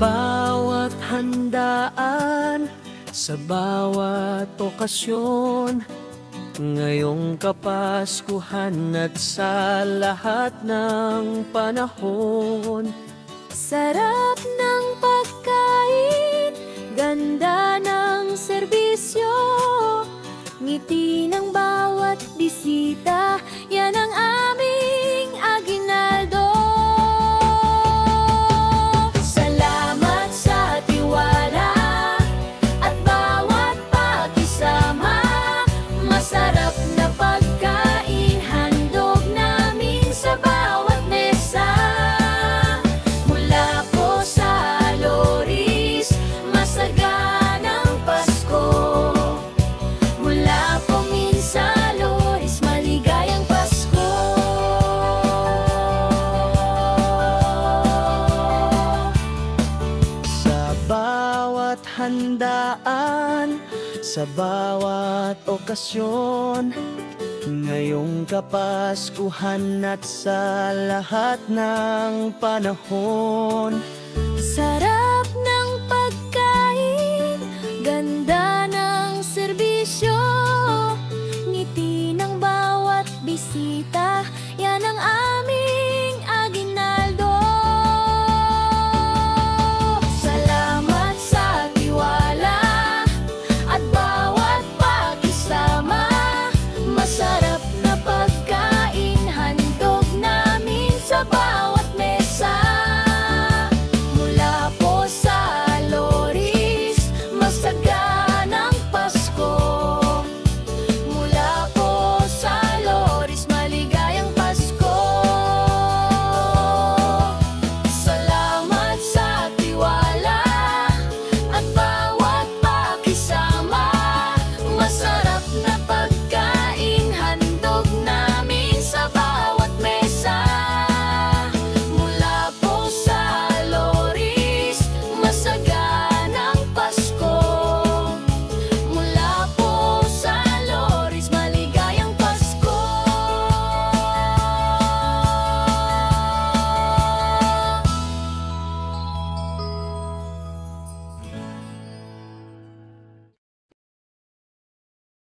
bawat handaan, sa bawat okasyon, ngayong Kapaskuhan at sa lahat ng panahon. Sarap ng pagkain, ganda ng serbisyo, ngiti ng bawat bisita, yan ang aming aginaldo. Salamat sa tiwala at bawat pakisama, masarap na pagkain, handog namin sa bawat mesa. Mula po sa Loris, masaganang Pasko. Mula po sa Loris, maligayang Pasko. Sa bawat handaan, sa bawat okasyon, ngayong Kapaskuhan at sa lahat ng panahon. Sarap